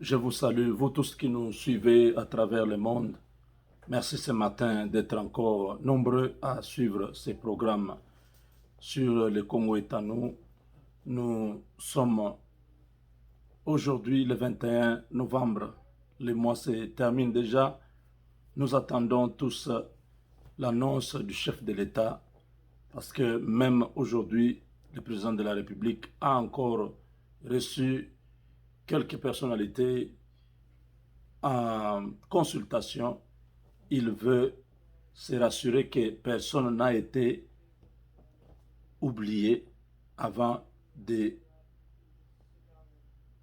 Je vous salue, vous tous qui nous suivez à travers le monde. Merci ce matin d'être encore nombreux à suivre ces programmes sur le Congo est à nous. Nous sommes aujourd'hui le 21 novembre. Le mois se termine déjà. Nous attendons tous l'annonce du chef de l'État parce que même aujourd'hui, le président de la République a encore reçu quelques personnalités en consultation. Il veut se rassurer que personne n'a été oublié avant de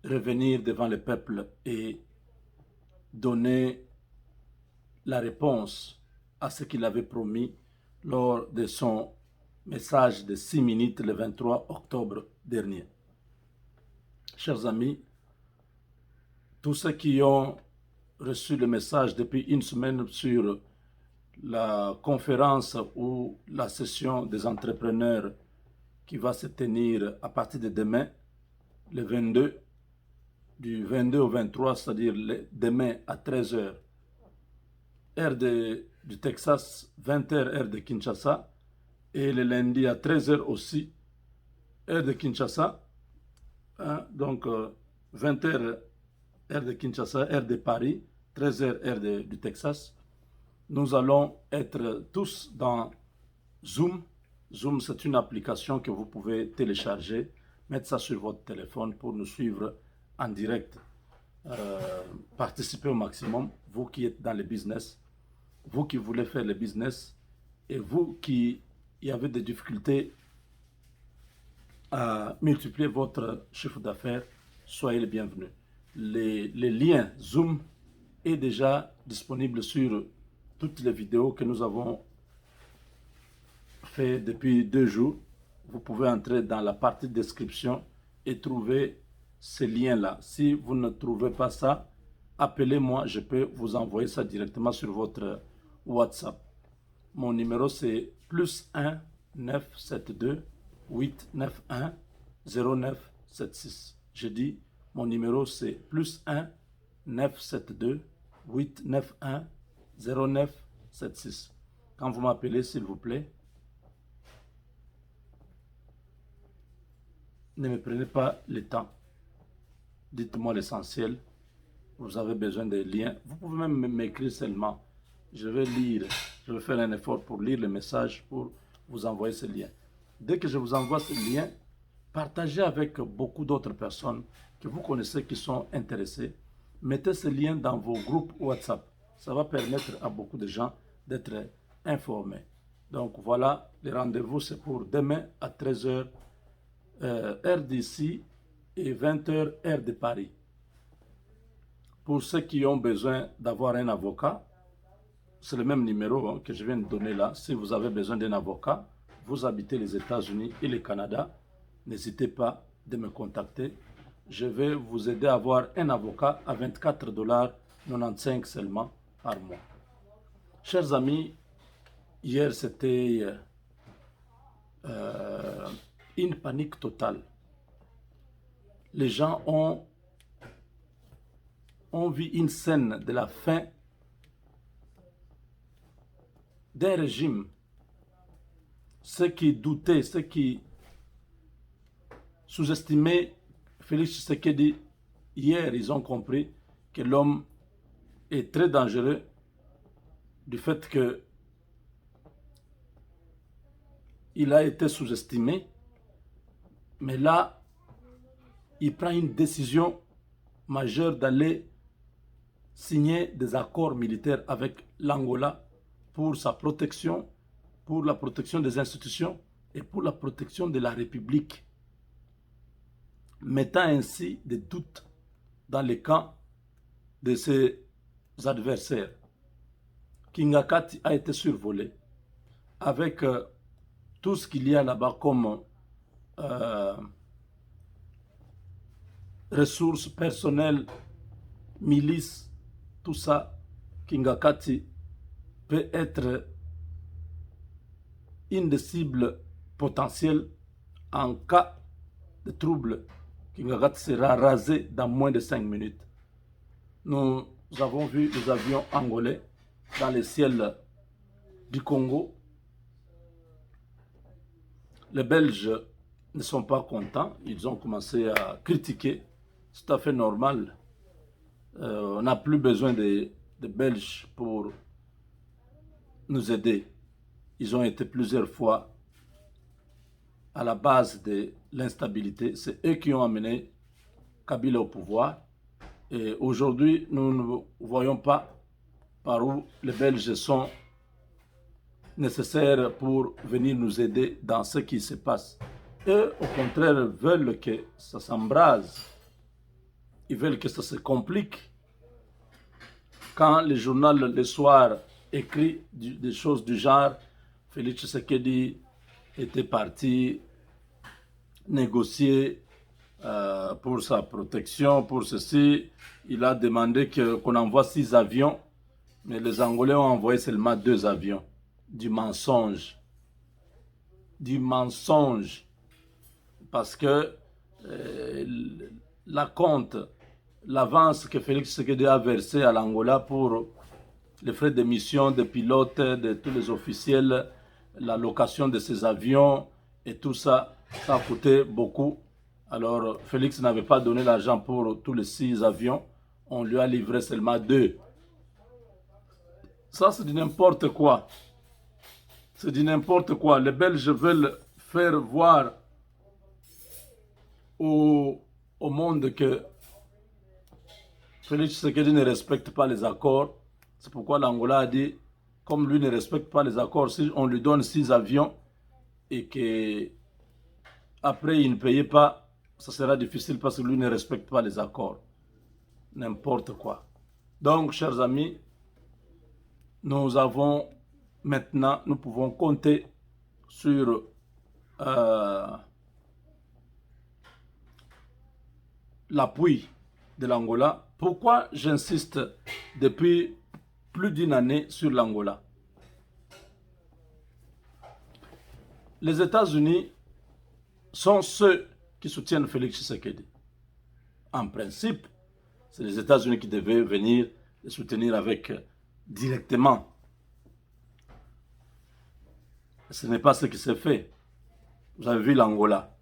revenir devant le peuple et donner la réponse à ce qu'il avait promis lors de son message de 6 minutes le 23 octobre dernier. Chers amis, tous ceux qui ont reçu le message depuis une semaine sur la conférence ou la session des entrepreneurs qui va se tenir à partir de demain, le 22, du 22 au 23, c'est-à-dire demain à 13 heures, heure du Texas, 20 heures, heure de Kinshasa, et le lundi à 13 heures aussi, heure de Kinshasa, hein, donc 20 heures, heure de Kinshasa, heure de Paris, 13 heures, heure du Texas. Nous allons être tous dans Zoom. Zoom, c'est une application que vous pouvez télécharger, mettre ça sur votre téléphone pour nous suivre en direct. Participez au maximum, vous qui êtes dans le business, vous qui voulez faire le business et vous qui avez des difficultés à multiplier votre chiffre d'affaires, soyez les bienvenus. Les liens Zoom est déjà disponible sur toutes les vidéos que nous avons fait depuis 2 jours. Vous pouvez entrer dans la partie description et trouver ces liens-là. Si vous ne trouvez pas ça, appelez-moi, je peux vous envoyer ça directement sur votre WhatsApp. Mon numéro c'est +1 972 891 0976. Je dis, mon numéro c'est +1 972 891 0976. Quand vous m'appelez, s'il vous plaît, ne me prenez pas le temps. Dites-moi l'essentiel. Vous avez besoin des liens. Vous pouvez même m'écrire seulement. Je vais lire. Je vais faire un effort pour lire le message, pour vous envoyer ce lien. Dès que je vous envoie ce lien, partagez avec beaucoup d'autres personnes que vous connaissez qui sont intéressées. Mettez ce lien dans vos groupes WhatsApp. Ça va permettre à beaucoup de gens d'être informés. Donc voilà, le rendez-vous c'est pour demain à 13 heures, heure d'ici, et 20 heures, heure de Paris. Pour ceux qui ont besoin d'avoir un avocat, c'est le même numéro que je viens de donner là. Si vous avez besoin d'un avocat, vous habitez les États-Unis et le Canada, n'hésitez pas de me contacter. Je vais vous aider à avoir un avocat à 24,95 $ seulement par mois. Chers amis, hier c'était une panique totale. Les gens ont vu une scène de la fin d'un régime. Ceux qui doutaient, ceux qui sous-estimaient Félix Tshisekedi, hier ils ont compris que l'homme est très dangereux du fait qu'il a été sous-estimé. Mais là, il prend une décision majeure d'aller signer des accords militaires avec l'Angola pour sa protection, pour la protection des institutions et pour la protection de la République, mettant ainsi des doutes dans les camps de ses adversaires. Kingakati a été survolé avec tout ce qu'il y a là-bas comme ressources personnelles, milices, tout ça. Kingakati peut être une des cibles potentielles en cas de trouble. Kingakati sera rasé dans moins de 5 minutes. Nous avons vu les avions angolais dans les ciels du Congo. Les Belges ne sont pas contents. Ils ont commencé à critiquer. C'est tout à fait normal. On n'a plus besoin des Belges pour nous aider. Ils ont été plusieurs fois à la base de l'instabilité. C'est eux qui ont amené Kabila au pouvoir. Et aujourd'hui, nous ne voyons pas par où les Belges sont nécessaires pour venir nous aider dans ce qui se passe. Eux, au contraire, veulent que ça s'embrase. Ils veulent que ça se complique. Quand le journal le soir écrit des choses du genre, Félix Tshisekedi était parti négocier pour sa protection, pour ceci. Il a demandé qu'on envoie 6 avions, mais les Angolais ont envoyé seulement 2 avions. Du mensonge. Du mensonge. Parce que la compte, l'avance que Félix Tshisekedi a versée à l'Angola pour les frais de mission des pilotes, de tous les officiels, la location de ces avions et tout ça, ça a coûté beaucoup. Alors Félix n'avait pas donné l'argent pour tous les 6 avions, on lui a livré seulement 2. Ça c'est du n'importe quoi. C'est du n'importe quoi. Les Belges veulent faire voir au monde que Félix Tshisekedi ne respecte pas les accords. C'est pourquoi l'Angola a dit, comme lui ne respecte pas les accords, si on lui donne 6 avions et qu'après il ne payait pas, ça sera difficile parce que lui ne respecte pas les accords. N'importe quoi. Donc, chers amis, nous avons maintenant, nous pouvons compter sur l'appui de l'Angola. Pourquoi j'insiste depuis plus d'une année sur l'Angola? Les États-Unis sont ceux qui soutiennent Félix Tshisekedi. En principe, c'est les États-Unis qui devaient venir les soutenir directement. Ce n'est pas ce qui s'est fait. Vous avez vu l'Angola.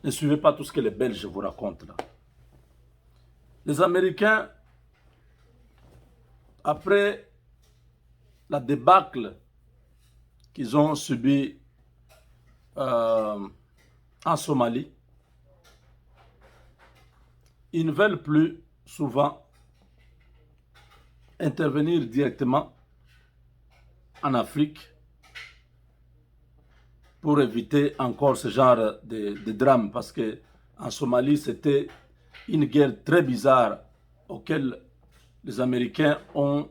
Ne suivez pas tout ce que les Belges vous racontent là. Les Américains, après la débâcle qu'ils ont subie en Somalie, ils ne veulent plus souvent intervenir directement en Afrique pour éviter encore ce genre de drame, parce qu'en Somalie, c'était une guerre très bizarre auquel les Américains ont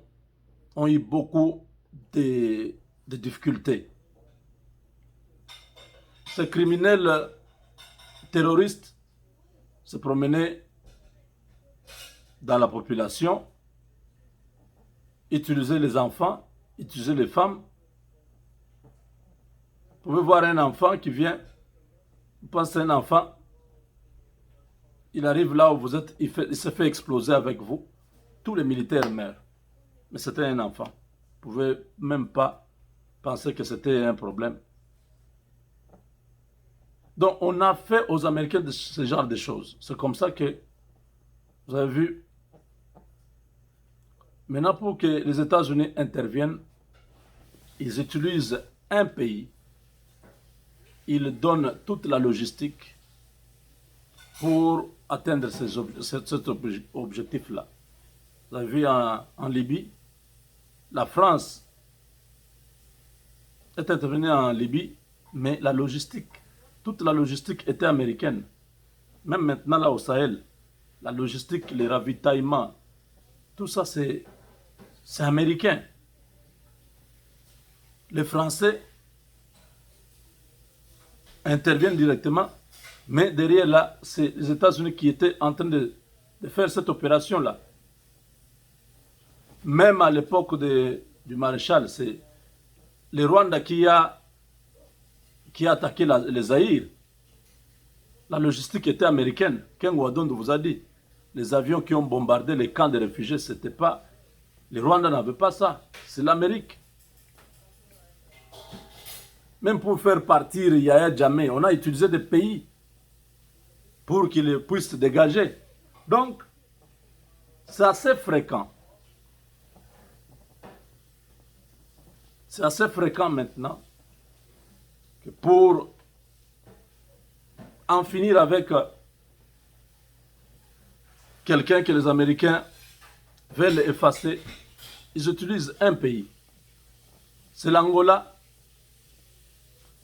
eu beaucoup de difficultés. Ces criminels terroristes se promenaient dans la population, utilisaient les enfants, utilisaient les femmes. Vous pouvez voir un enfant qui vient, vous pensez un enfant, il arrive là où vous êtes, il se fait exploser avec vous. Tous les militaires meurent. Mais c'était un enfant. Vous ne pouvez même pas penser que c'était un problème. Donc on a fait aux Américains de ce genre de choses. C'est comme ça que, vous avez vu, maintenant pour que les États-Unis interviennent, ils utilisent un pays, ils donnent toute la logistique pour atteindre cet objectif-là. Vous avez vu en Libye, la France est intervenue en Libye, mais la logistique, toute la logistique était américaine. Même maintenant là au Sahel, la logistique, les ravitaillements, tout ça c'est américain. Les Français interviennent directement, mais derrière là, c'est les États-Unis qui étaient en train de faire cette opération-là. Même à l'époque du maréchal, c'est le Rwanda qui a attaqué les Zaïre. La logistique était américaine. Ken Ouadondo vous a dit. les avions qui ont bombardé les camps de réfugiés, c'était pas... Les Rwandais n'avaient pas ça, c'est l'Amérique. Même pour faire partir Yahya Jammeh, on a utilisé des pays pour qu'ils puissent se dégager. Donc, c'est assez fréquent. C'est assez fréquent maintenant que pour en finir avec quelqu'un que les Américains veulent effacer, ils utilisent un pays. C'est l'Angola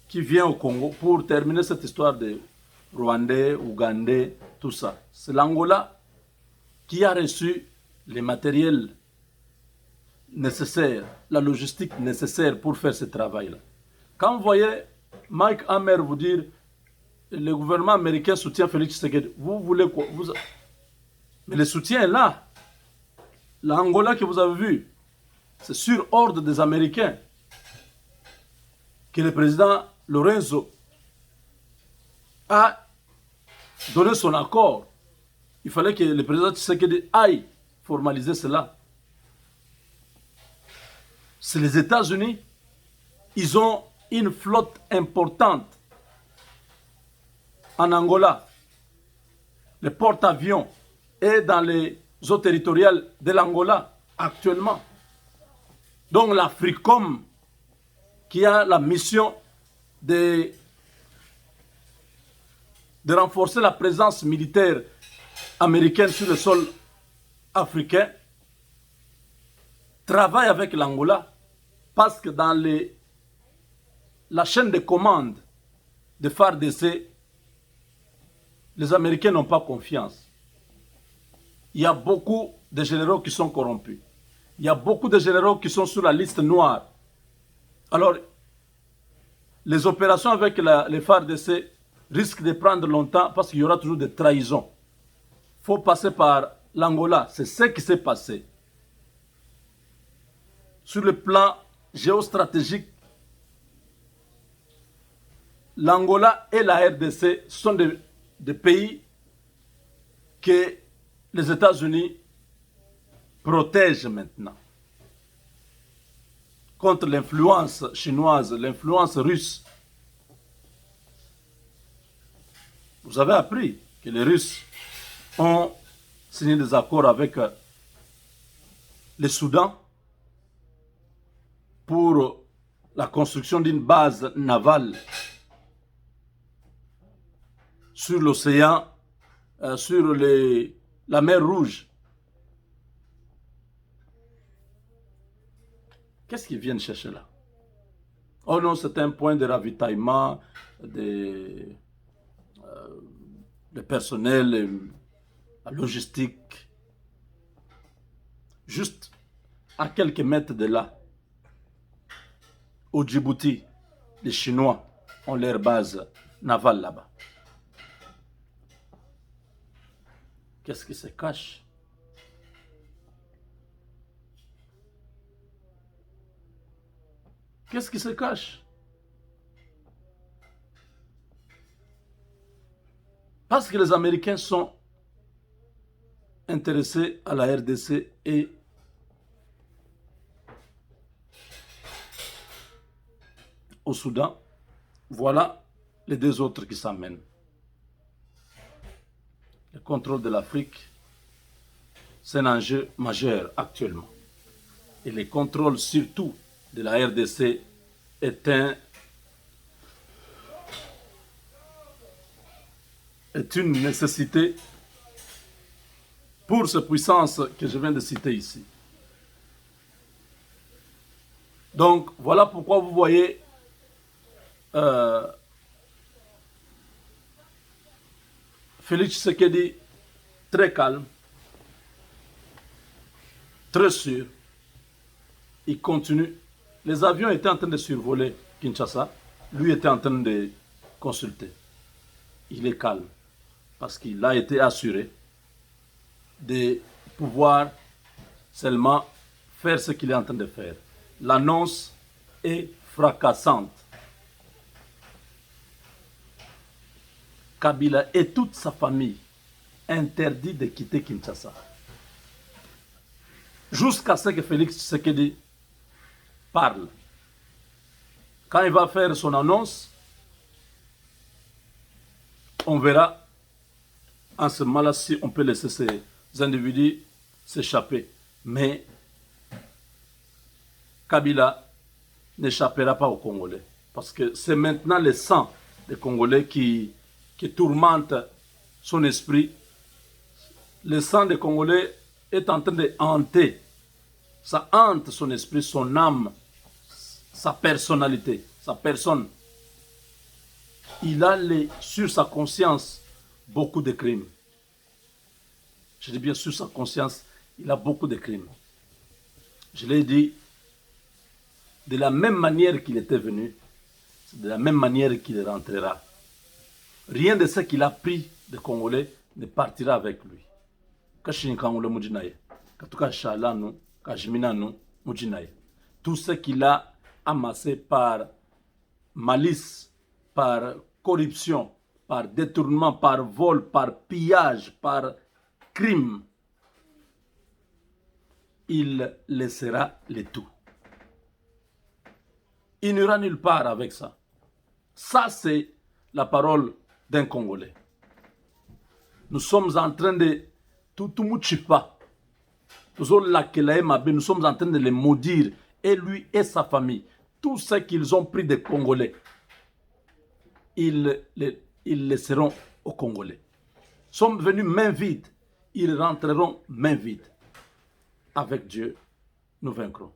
qui vient au Congo pour terminer cette histoire de Rwandais, Ougandais, tout ça. C'est l'Angola qui a reçu les matériels nécessaires, la logistique nécessaire pour faire ce travail-là. Quand vous voyez Mike Hammer vous dire le gouvernement américain soutient Félix Tshisekedi, vous voulez quoi? Mais le soutien est là. L'Angola que vous avez vu, c'est sur ordre des Américains que le président Lorenzo a donné son accord. Il fallait que le président Tshisekedi aille formaliser cela. C'est les États-Unis. Ils ont une flotte importante en Angola. Le porte-avions est dans les eaux territoriales de l'Angola actuellement. Donc l'Africom, qui a la mission de renforcer la présence militaire américaine sur le sol africain, travaille avec l'Angola parce que dans la chaîne de commande de FARDC, les Américains n'ont pas confiance. Il y a beaucoup de généraux qui sont corrompus. Il y a beaucoup de généraux qui sont sur la liste noire. Alors, les opérations avec les FARDC risquent de prendre longtemps parce qu'il y aura toujours des trahisons. Il faut passer par l'Angola. C'est ce qui s'est passé. Sur le plan géostratégique, l'Angola et la RDC sont des pays que les États-Unis protègent maintenant contre l'influence chinoise, l'influence russe. Vous avez appris que les Russes ont signé des accords avec le Soudan pour la construction d'une base navale sur l'océan, sur la mer Rouge. Qu'est-ce qu'ils viennent chercher là? Oh non, c'est un point de ravitaillement de personnel, logistique. Juste à quelques mètres de là, au Djibouti, les Chinois ont leur base navale là-bas. Qu'est-ce qui se cache? Qu'est-ce qui se cache? Parce que les Américains sont intéressés à la RDC et au Soudan. Voilà les deux autres qui s'amènent. Le contrôle de l'Afrique, c'est un enjeu majeur actuellement. Et le contrôle surtout de la RDC est une nécessité pour ces puissances que je viens de citer ici. Donc, voilà pourquoi vous voyez Félix Tshisekedi très calme, très sûr. Il continue. Les avions étaient en train de survoler Kinshasa. Lui était en train de consulter. Il est calme parce qu'il a été assuré de pouvoir seulement faire ce qu'il est en train de faire. L'annonce est fracassante. Kabila et toute sa famille interdit de quitter Kinshasa. Jusqu'à ce que Félix Tshisekedi parle. Quand il va faire son annonce, on verra en ce moment-là si on peut laisser ces individus s'échapper. Mais Kabila n'échappera pas aux Congolais. Parce que c'est maintenant le sang des Congolais qui tourmente son esprit. Le sang des Congolais est en train de hanter. Ça hante son esprit, son âme, sa personnalité, sa personne. Il a sur sa conscience beaucoup de crimes. Je dis bien sur sa conscience, il a beaucoup de crimes. Je l'ai dit, de la même manière qu'il était venu, c'est de la même manière qu'il rentrera. Rien de ce qu'il a pris des Congolais ne partira avec lui. Tout ce qu'il a amassé par malice, par corruption, par détournement, par vol, par pillage, par crime, il laissera le tout. Il n'ira nulle part avec ça. Ça, c'est la parole d'un Congolais. Nous sommes en train de... Nous sommes en train de les maudire, et lui et sa famille. Tout ce qu'ils ont pris des Congolais, ils laisseront aux Congolais. Ils sont venus main vide, ils rentreront main vide. Avec Dieu, nous vaincrons.